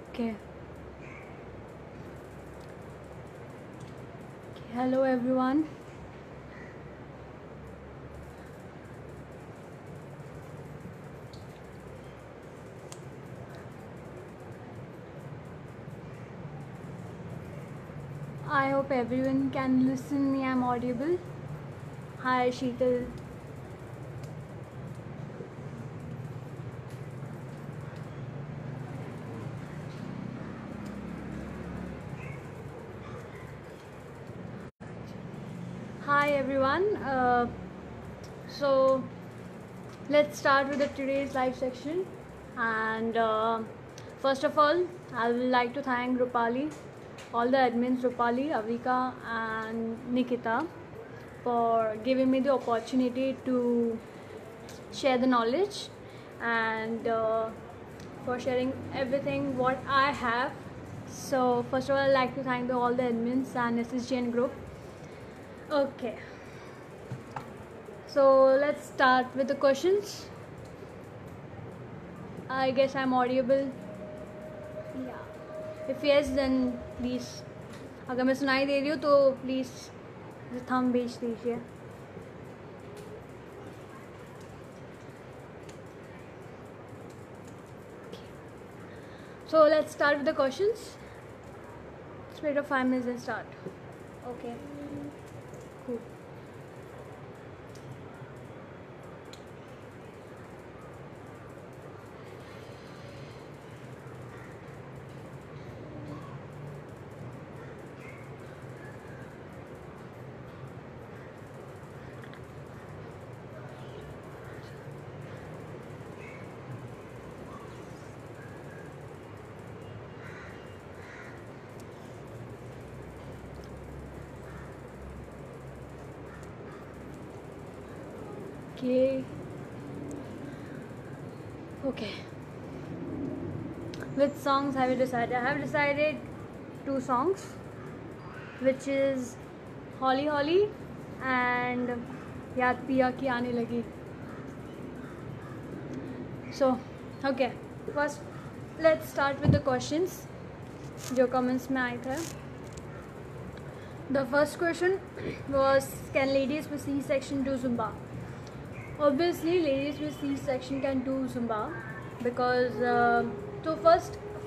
Okay. Hello everyone. I hope everyone can listen me. I'm audible. Hi Sheetal. Hi everyone. So let's start with today's live section. And first of all, I would like to thank Rupali, all the admins Rupali, Avika, and Nikita for giving me the opportunity to share the knowledge and for sharing everything what I have. So first of all, I'd like to thank all the admins and SSGN group. Okay, so let's start with the questions. I guess I'm audible. Yeah. If yes, then please. अगर मैं सुनाई दे रही हूँ तो please thumb भेज दीजिए. So let's start with the questions. Let's wait for 5 minutes and start. Okay. Cool. Okay. Which songs have you decided? I have decided 2 songs, which is Holly Holly and Yaad Piya Ki Aane Lagi. So, okay. First, let's start with the questions जो comments में आए थे. The first question was, can ladies with C-section do Zumba? Obviously, ladies with C-section can do Zumba because so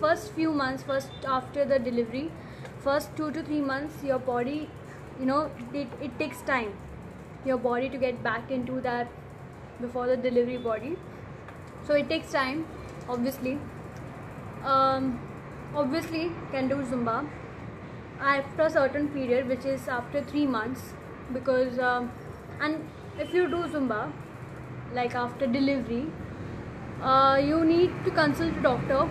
first few months, first after the delivery, first 2 to 3 months, your body, it takes time, your body to get back into that before the delivery body. So it takes time, obviously. Obviously, can do Zumba after a certain period, which is after 3 months, because and if you do Zumba like after delivery, you need to consult a doctor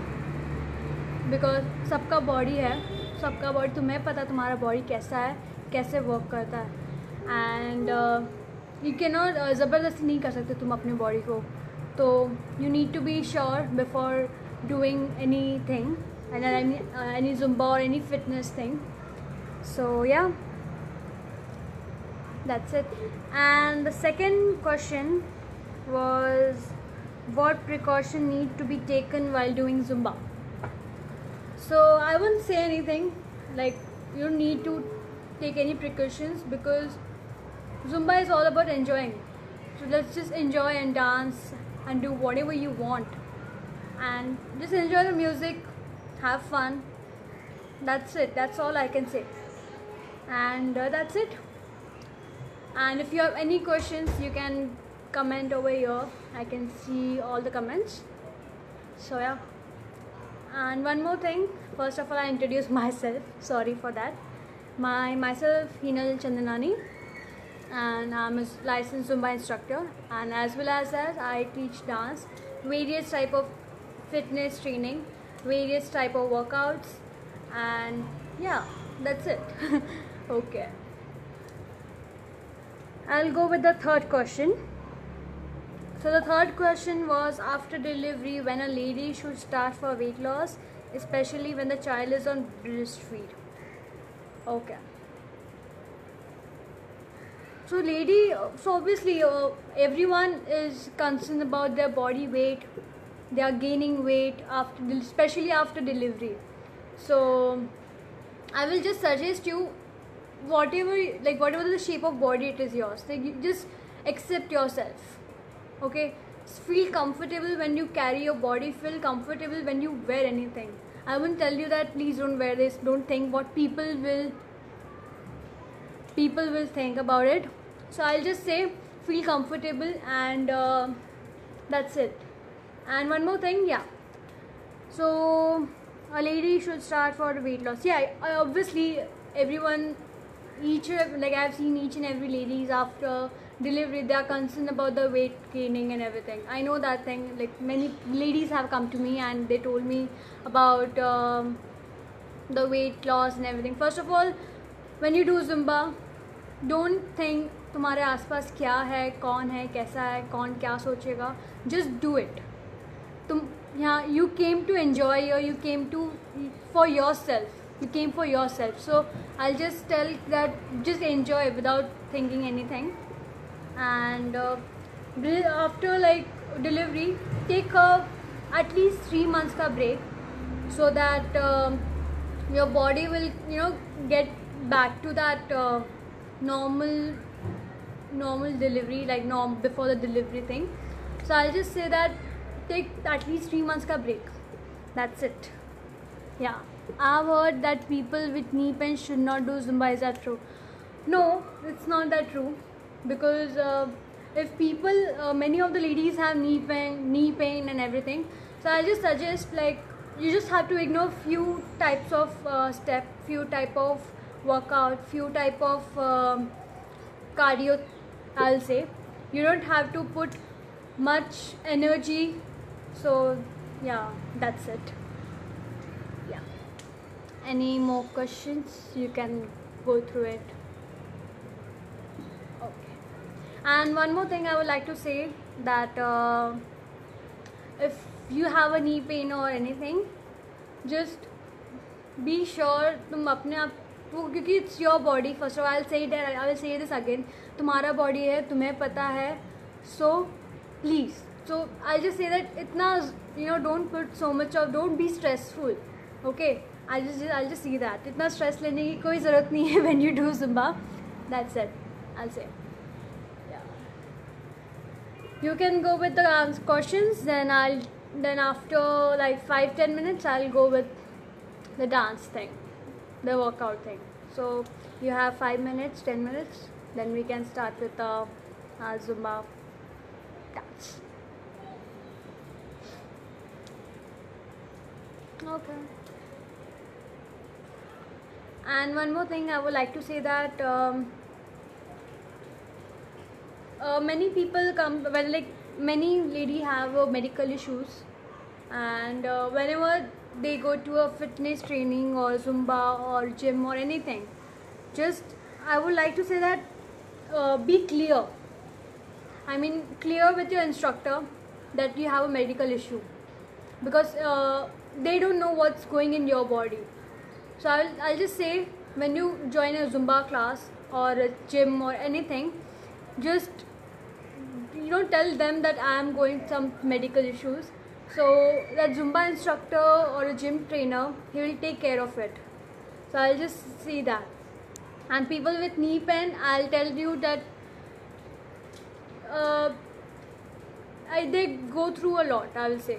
because सबका body है, सबका body, तुम्हें पता तुम्हारा body कैसा है, कैसे work करता है, एंड यू कैन नॉट ज़बरदस्ती नहीं कर सकते तुम अपनी बॉडी को. तो you need to be sure before doing anything and any Zumba or any fitness thing. So yeah, that's it. And the second question was, what precaution need to be taken while doing Zumba? So I won't say anything like you don't need to take any precautions because Zumba is all about enjoying. So let's just enjoy and dance and do whatever you want and just enjoy the music, have fun. That's it. That's all I can say. And that's it. And if you have any questions, you can comment over here. I can see all the comments. So yeah. And one more thing. First of all, I introduce myself. Sorry for that. Myself, Hinal Chandanani, and I'm a licensed Zumba instructor. And as well as that, I teach dance, various type of fitness training, various type of workouts, and yeah, that's it. Okay. I'll go with the third question. So the third question was, after delivery, when a lady should start for weight loss, especially when the child is on breastfeed. Okay. So obviously everyone is concerned about their body weight. They are gaining weight especially after delivery. So I will just suggest you, whatever the shape of body it is yours, like you just accept yourself. Okay, feel comfortable when you carry your body, feel comfortable when you wear anything. I won't tell you that please don't wear this, don't think what people will think about it. So I'll just say feel comfortable, and that's it. And one more thing, yeah, so a lady should start for weight loss. Yeah, obviously everyone, I've seen each and every ladies after delivery, they are concerned about the weight gaining and everything. I know that thing. Like, many ladies have come to me and they told me about the weight loss and everything. First of all, when you do Zumba, don't think तुम्हारे आसपास क्या है, कौन है, कैसा है, कौन क्या सोचेगा. Just do it. You came to enjoy, or you came for yourself. You came for yourself. So I'll just tell that just enjoy without thinking anything. And after delivery, take at least 3 months ka break, so that your body will get back to that normal delivery, before the delivery thing. So I'll just say that take at least 3 months ka break. That's it. Yeah, I've heard that people with knee pain should not do Zumba. Is that true? No, it's not that true, because if people, many of the ladies have knee pain and everything. So I'll just suggest, you just have to ignore few types of step, few type of workout, few type of cardio. I'll say you don't have to put much energy. So yeah, that's it. Yeah, any more questions, you can go through it. Okay. And one more thing I would like to say, that if you have a knee pain or anything, just be sure तुम अपने आप, क्योंकि it's your body. First of all, I will say this again, तुम्हारा body है, तुम्हें पता है. So please, so I'll just say that itna, don't put so much of, don't be stressful. Okay, I'll just see that इतना stress लेने की कोई ज़रूरत नहीं है when you do Zumba. That's it, I'll say. Yeah, you can go with the questions, then after 5-10 minutes I'll go with the dance thing, the workout thing. So you have 5 minutes, 10 minutes, then we can start with the Zumba dance. Okay. And one more thing I would like to say, that many people come, many ladies have medical issues, and whenever they go to a fitness training or Zumba or gym or anything, just I would like to say that be clear. I mean, clear with your instructor that you have a medical issue, because they don't know what's going in your body. So I'll just say, when you join a Zumba class or a gym or anything, just tell them that I am going some medical issues. So that Zumba instructor or a gym trainer, he will take care of it. So I'll just see that. And people with knee pain, I'll tell you that they go through a lot. I will say,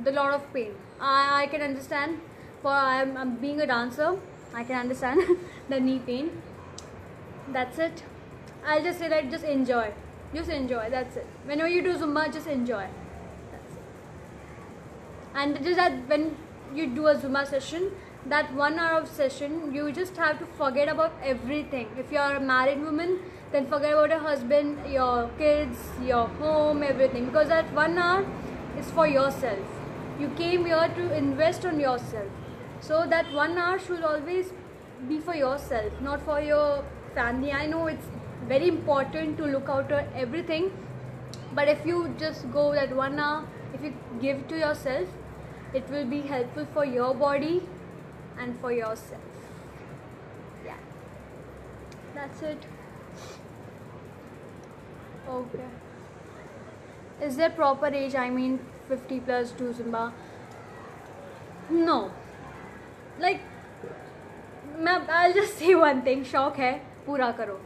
a lot of pain. I can understand. For I'm being a dancer, I can understand the knee pain. That's it. I'll just say that just enjoy. Just enjoy. That's it. Whenever you do Zumba, just enjoy. That's it. And just that when you do a Zumba session, that 1 hour of session, you just have to forget about everything. If you are a married woman, then forget about your husband, your kids, your home, everything. Because that 1 hour is for yourself. You came here to invest on yourself. So that 1 hour should always be for yourself, not for your family. I know it's very important to look out for everything. But if you just go that 1 hour, if you give to yourself, it will be helpful for your body and for yourself. Yeah, that's it. Okay. Is there proper age? I mean, 50 plus do Zumba? No. Like, I'll just say one thing. शौक है, पूरा करो.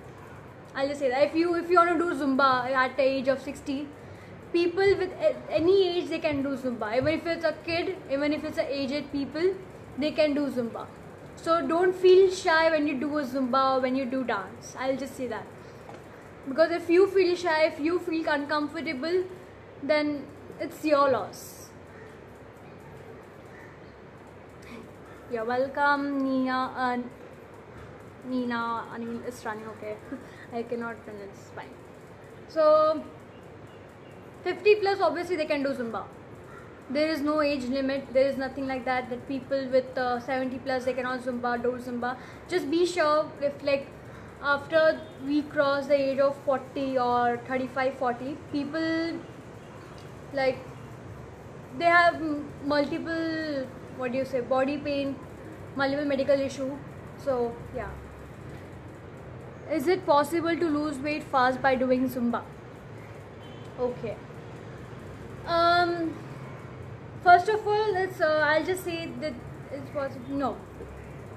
I'll just say that if you want to do Zumba at the age of 60, people with any age, they can do Zumba. Even if it's a kid, even if it's a aged people, they can do Zumba. So don't feel shy when you do a Zumba or when you do dance. I'll just say that. Because if you feel shy, if you feel uncomfortable, then it's your loss. You're welcome, Nina. Nina, it's running okay. I cannot pronounce, fine. So 50 plus, obviously they can do Zumba. There is no age limit. There is nothing like that people with 70 plus, they cannot do Zumba. Just be sure if like after we cross the age of 40 or 35, 40, people like they have multiple, body pain, multiple medical issue. So yeah. Is it possible to lose weight fast by doing Zumba? Okay. First of all, it's I'll just say that it's possible. No.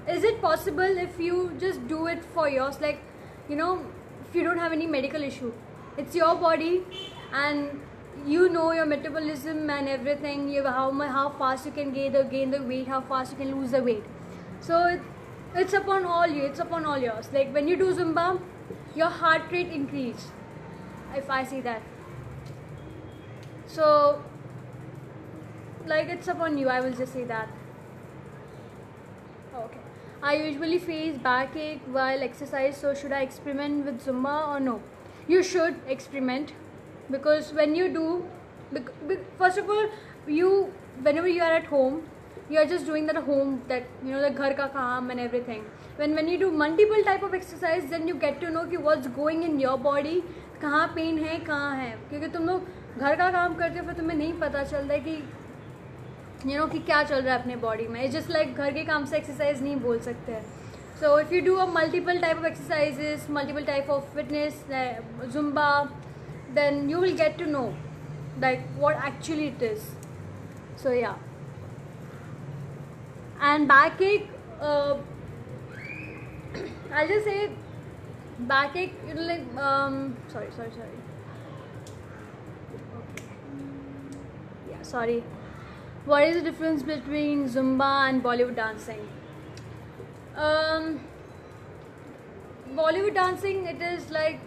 Is it possible if you just do it for yours? Like, if you don't have any medical issue, it's your body, and you know your metabolism and everything. How fast you can gain the weight, how fast you can lose the weight. So it's upon all you. It's upon all yours. Like when you do Zumba, your heart rate increase. If I see that. So like it's upon you. I will just say that. Okay. I usually face backache while exercise. So should I experiment with Zumba or no? You should experiment, because when you do, first of all, whenever you are at home, you are just doing that at home, that the ghar ka kaam and everything. When you do multiple type of exercise, then you get to know कि what's going in your body, कहाँ pen है कहाँ है, क्योंकि तुम लोग घर का काम करते हो फिर तुम्हें नहीं पता चलता है कि कि क्या चल रहा है अपने बॉडी में. जस्ट लाइक घर के काम से एक्सरसाइज नहीं बोल सकते हैं. So if you do a multiple type of exercises, multiple type of fitness, Zumba, then you will get to know like what actually it is. So yeah. And backache, I'll just say backache, like sorry. Yeah, sorry. What is the difference between Zumba and Bollywood dancing? Bollywood dancing, it is like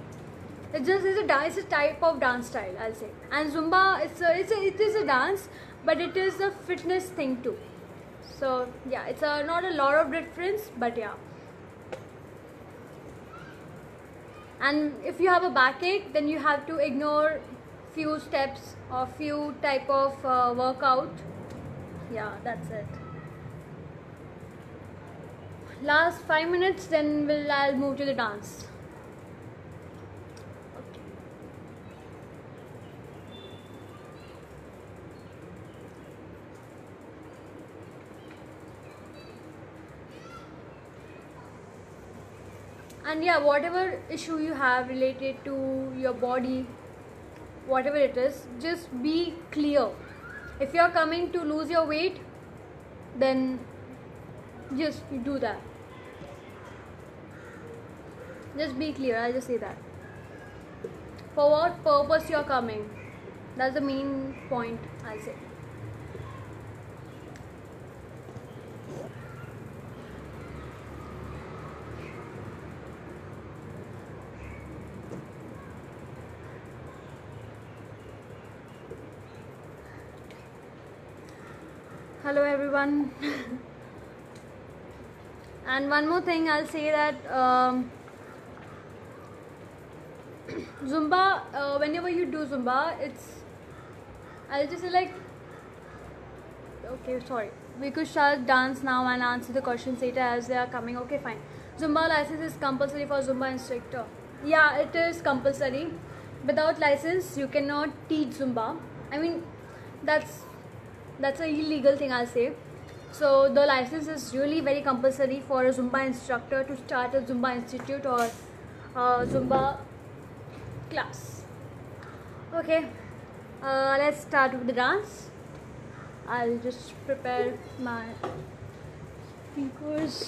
it is a type of dance style, I'll say. And Zumba, it is a dance, but it is a fitness thing too. So yeah, it's not a lot of difference, but yeah. And if you have a backache, then you have to ignore few steps or few type of workout. Yeah, that's it. Last 5 minutes, then I'll move to the dance. Okay. And yeah, whatever issue you have related to your body, whatever it is, just be clear. If you're coming to lose your weight, then just do that. Just be clear, I'll just say that. For what purpose you're coming, that's the main point, I'll say. Hello everyone. And one more thing, I'll say that Zumba, whenever you do Zumba, I'll just say like, okay, sorry, we could start dance now and answer the questions later as they are coming. Okay, fine. Zumba license is compulsory for Zumba instructor. yeah, it is compulsory. Without license, you cannot teach Zumba. I mean, that's an illegal thing, I'll say. So the license is really very compulsory for a Zumba instructor to start a Zumba institute or a Zumba class. Okay, let's start with the dance. I'll just prepare my speakers.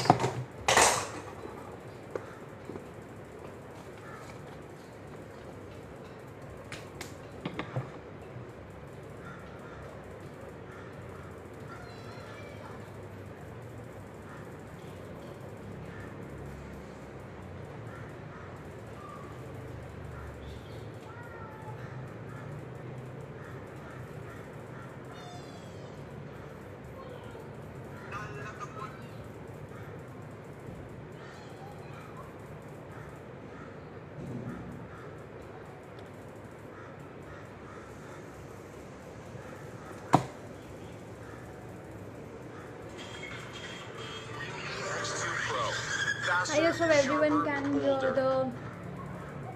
I just hope everyone can hear the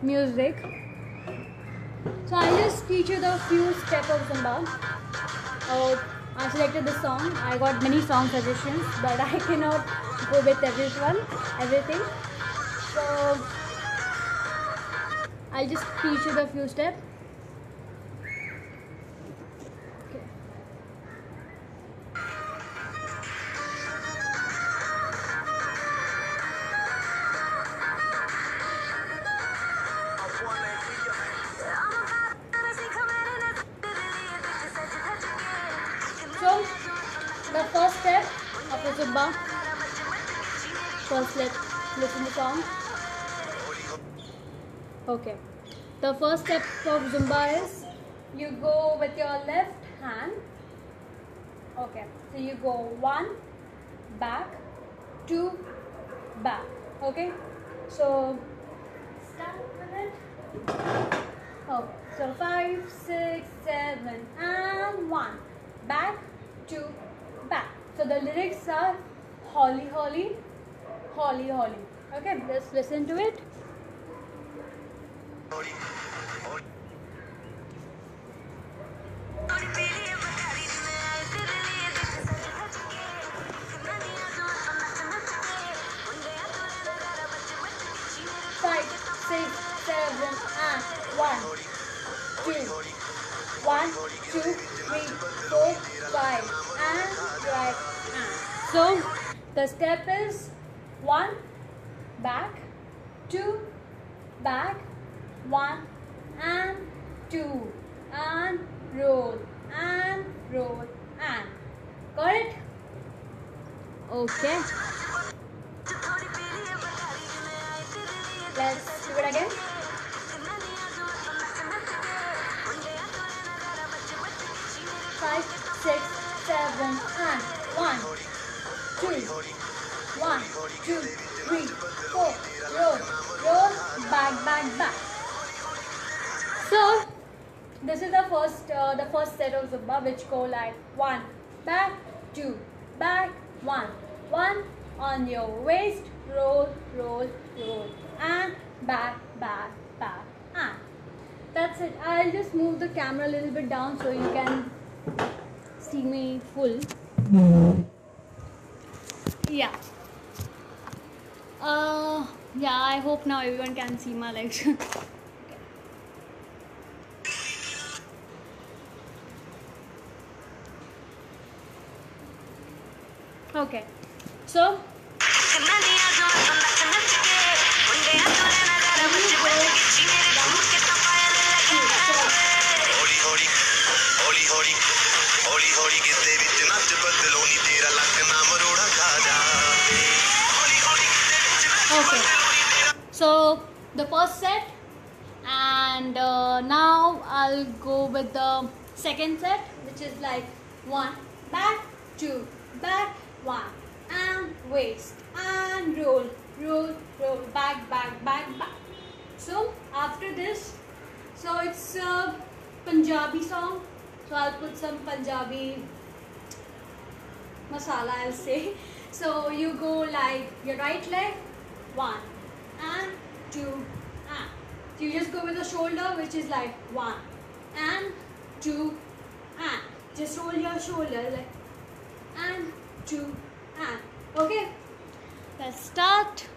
music. So I'll just teach you the few steps of Zumba. I selected the song. I got many song suggestions, but I cannot go with everything. So I'll just teach you the few steps. Okay. So the first step of the Zumba. First, let's listen to the song. Okay. The first step of Zumba is you go with your left hand. Okay. So you go 1, back, 2, back. Okay. So start with it. Okay. So 5, 6, 7, and 1. Back, 2, back. So the lyrics are holly, holly, holly, holly. Okay, just listen to it. Five, 6, 7, and 1, 2, 1, 2, 3, 4, 5, and right hand. So the step is 1, back, 2, back, 1, and 2, and roll, and roll, and. Got it? Okay. Let's do it again. Five, 6, 7, and 1, 2, 1, 2, 3, 4, roll, roll, back, back, back. So this is the first set of Zumba, which go like 1, back, 2, back, 1, 1 on your waist, roll, roll, roll, and back, back, back, and. That's it. I'll just move the camera a little bit down so you can see me full. Yeah. Yeah, I hope now everyone can see my legs. Okay. So okay. So the first set, and now I'll go with the second set, which is like 1, back, 2, back, 1, and waist, and roll, roll, roll, back, back, back, back. So after this, so it's a Punjabi song, so I'll put some Punjabi masala, I'll say. So you go like your right leg, 1 and 2 and you just go with the shoulder, which is like 1 and 2 and just roll your shoulder like and 2 and. Okay, let's start.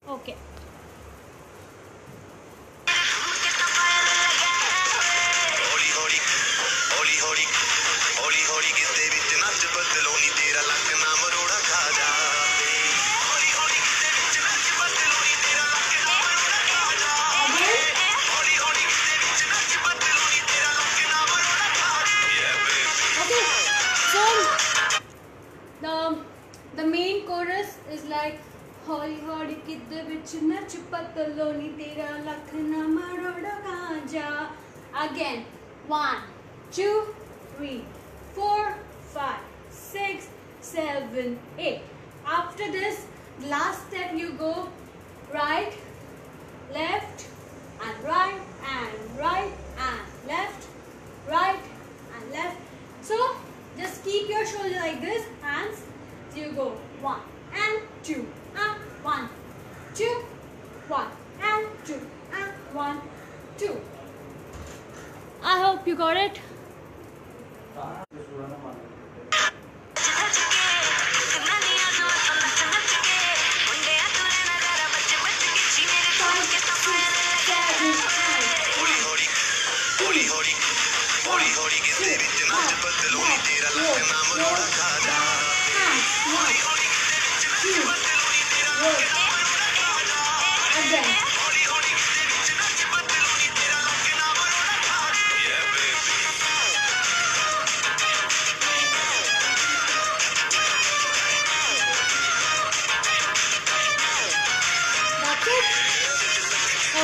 Okay. The main chorus is like holi holi kidde vich nach pataloni tera lakh na maroda gaja. Again, 1 2 3 4 5 6 7 8. After this, last step you go right, left and right and right and left, right and left. So just keep your shoulder like this, hands. You go 1 and 2 and 1 2 1 and 2 and 1 2. I hope you got it.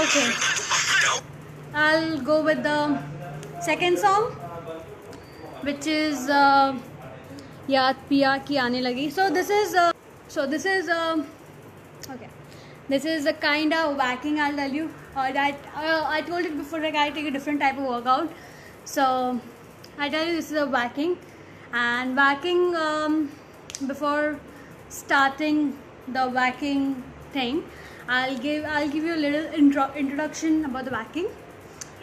Okay, I'll go with the second song, which is Yaad Piya Ki Aane Lagi. So this is okay. This is a kind of whacking. I'll tell you. I told it before. Like I take a different type of workout. So I tell you, this is a whacking, and whacking before starting the whacking thing, I'll give you a little introduction about the whacking,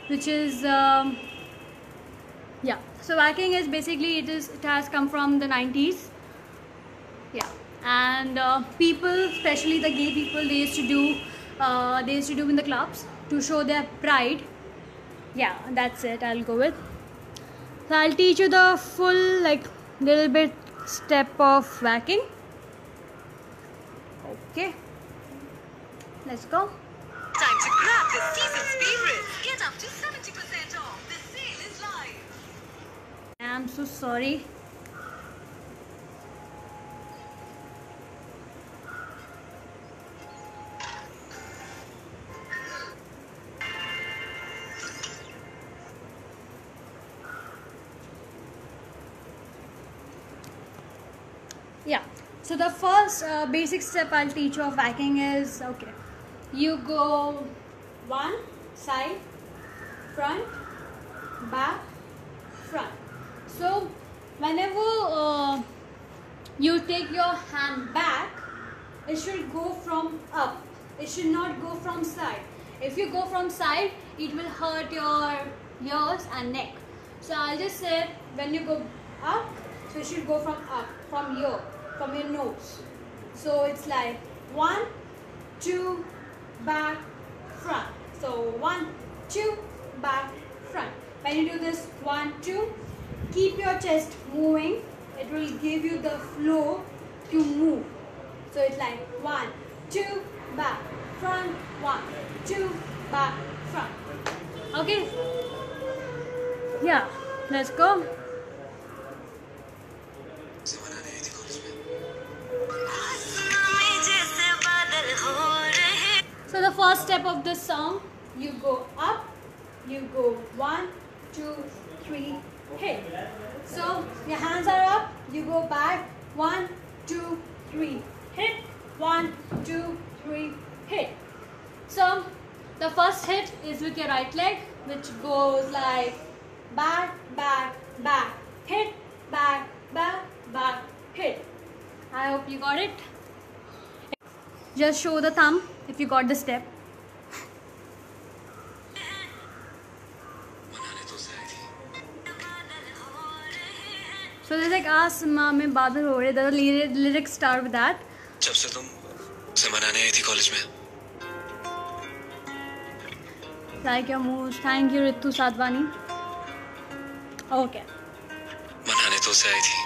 which is yeah. So whacking is basically it has come from the 90s. Yeah, and people, especially the gay people, they used to do in the clubs to show their pride. Yeah, that's it. I'll go with. So I'll teach you the full little bit step of whacking. Okay. Let's go. Time to grab this season's favorites. Get up to 70% off. The sale is live. I'm so sorry. Yeah. So the first basic step I'll teach you of whacking is, okay, you go one side, front, back, front. So whenever you take your hand back, it should go from up. It should not go from side. If you go from side, it will hurt your ears and neck. So I'll just say when you go up, so you should go from up, from your nose. So it's like 1 2 back, front. So 1 2 back, front. When you do this 1 2, keep your chest moving. It will give you the flow to move. So it's like 1 2 back, front, 1 2 back, front. Okay? Yeah, let's go. So the first step of this song, you go up, you go 1 2 3, hit. So your hands are up, you go back, 1 2 3, hit, 1 2 3, hit. So the first hit is with your right leg, which goes like back, back, back, hit, back, back, back, hit. I hope you got it. Just show the thumb if you got the step. So there's like आसमां में बादल हो रहे. The lyrics start with that. जब से तुम से मनाने आई थी कॉलेज में. Like your moves. Thank you Ritu Sadhwani. Okay. मनाने तो से आई थी,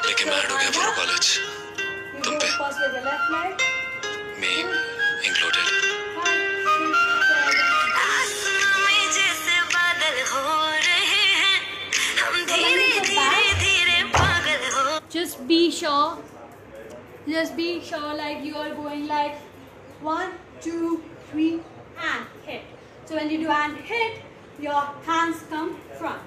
लेकिन मैं हो गया पूरा कॉलेज. तुम पे. First with the left leg. Me included. आसमां में जैसे बादल हो रहे हैं, हम धीरे धीरे धीरे पागल हो. Just be sure like you are going like 1, 2, 3 and hit. So when you do and hit, your hands come front.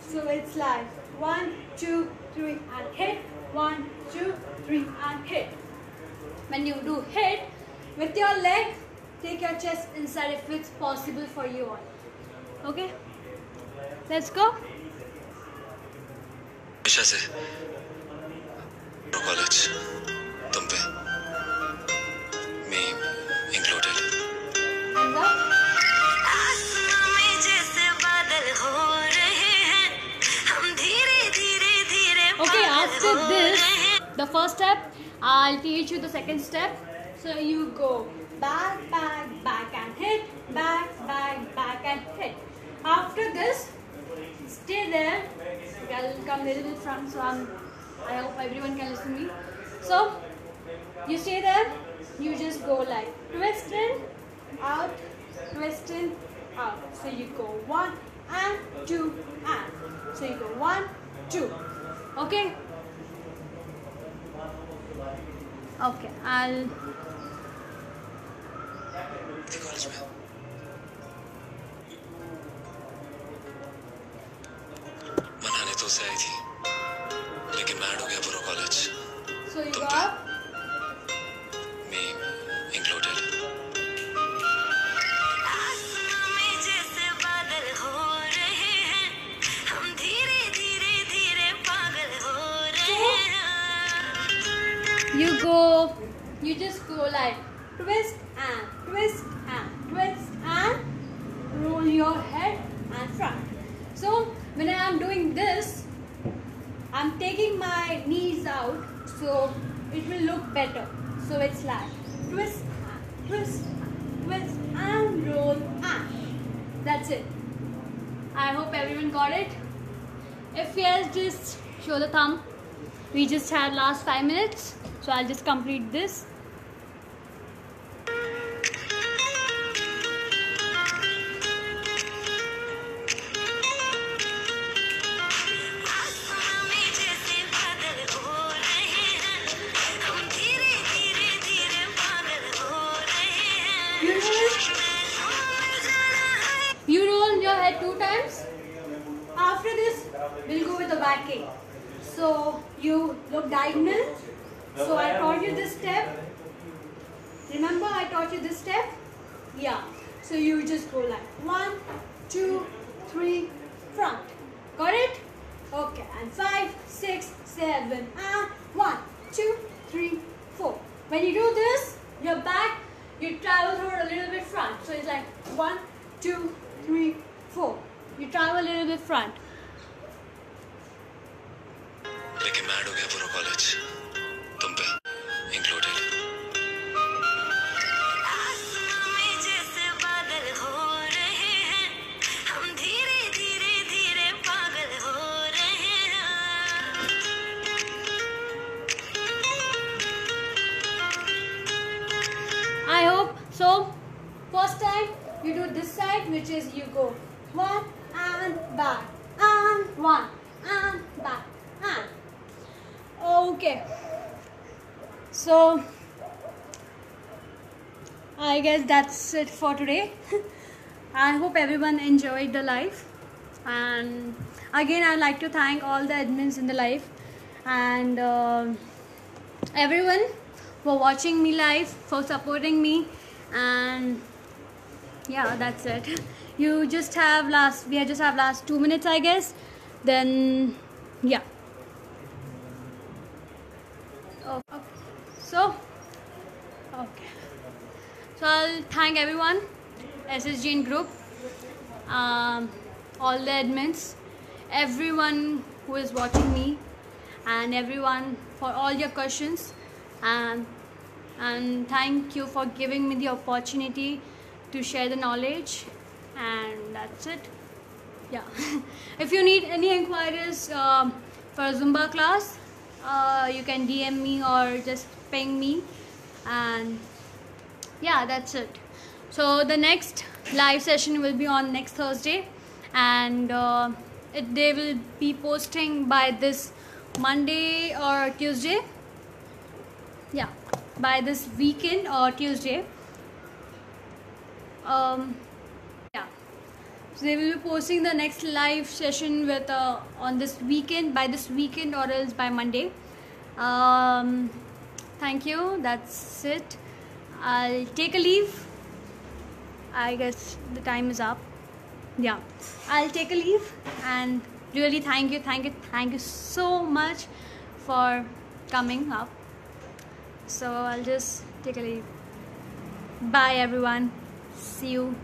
So it's like 1, 2, 3 and hit. 1, 2, 3 and hit. When you do hit with your leg, take your chest inside if it's possible for you all. Okay? Let's go. हमेशा से college तुम पे. Me included. Hands up. आसमां में जैसे बादल हो रहे हैं, हम धीरे धीरे धीरे Okay, पागल after हो this, रहे हैं. the first step, I'll teach you the second step. So you go back, back, back and hit, back, back, back and hit. After this, stay there. I'll come a little bit front, so I hope everyone can listen to me. So you stay there. You just go like twist in, out, twist in, out. So you go 1 and 2 and. So you go 1, 2. Okay. Okay, I'll. थी college में. मनाने तो से आई थी, लेकिन मैं हो गया पूरा कॉलेज. So you go तुम पे. up. Me included. आसमां में जैसे बादल हो रहे हैं, हम धीरे धीरे धीरे पागल हो रहे हैं. You just go like twist and twist and twist and roll your head and front. So when I am doing this, I'm taking my knees out so it will look better. So it's like twist and twist and twist and roll and. That's it. I hope everyone got it. If yes, just show the thumb. We just had last 5 minutes, so I'll just complete this. आसमां में जैसे बादल हो रहे हैं, हम धीरे धीरे धीरे पागल हो रहे हैं. You roll your head 2 times. After this, we'll go with the back kick. So you look diagonal. So I taught you this step. Remember I taught you this step? Yeah. So you just go like 1, 2, 3, front. Got it? Okay. And 5, 6, 7, and 1, 2, 3, 4. When you do this, your back, you travel through a little bit front. So it's like 1, 2, 3, 4. You travel a little bit front. लेकिन मैं हो गया पूरा college. तुम पे included. आसमां में जैसे बादल हो रहे हैं, हम धीरे धीरे धीरे पागल हो रहे हैं. I hope so. First time you do this side, which is you go 1 and back and 1 and back and. Okay. So I guess that's it for today. I hope everyone enjoyed the live, and again I'd like to thank all the admins in the live and everyone for watching me live, for supporting me, and yeah, that's it. We just have last 2 minutes, I guess. Then yeah. Okay. So I'll thank everyone, SSGN group, all the admins, everyone who is watching me, and everyone for all your questions, and thank you for giving me the opportunity to share the knowledge. And that's it. Yeah. If you need any inquiries for a Zumba class, you can DM me or just ping me. And yeah, that's it. So the next live session will be on next Thursday, and they will be posting by this Monday or Tuesday. Yeah, by this weekend or Tuesday. Yeah, so they will be posting the next live session with on this weekend, by this weekend, or else by Monday. Thank you. That's it. I'll take a leave. I guess the time is up. Yeah, I'll take a leave, and really thank you so much for coming up. So I'll just take a leave. Bye everyone. See you.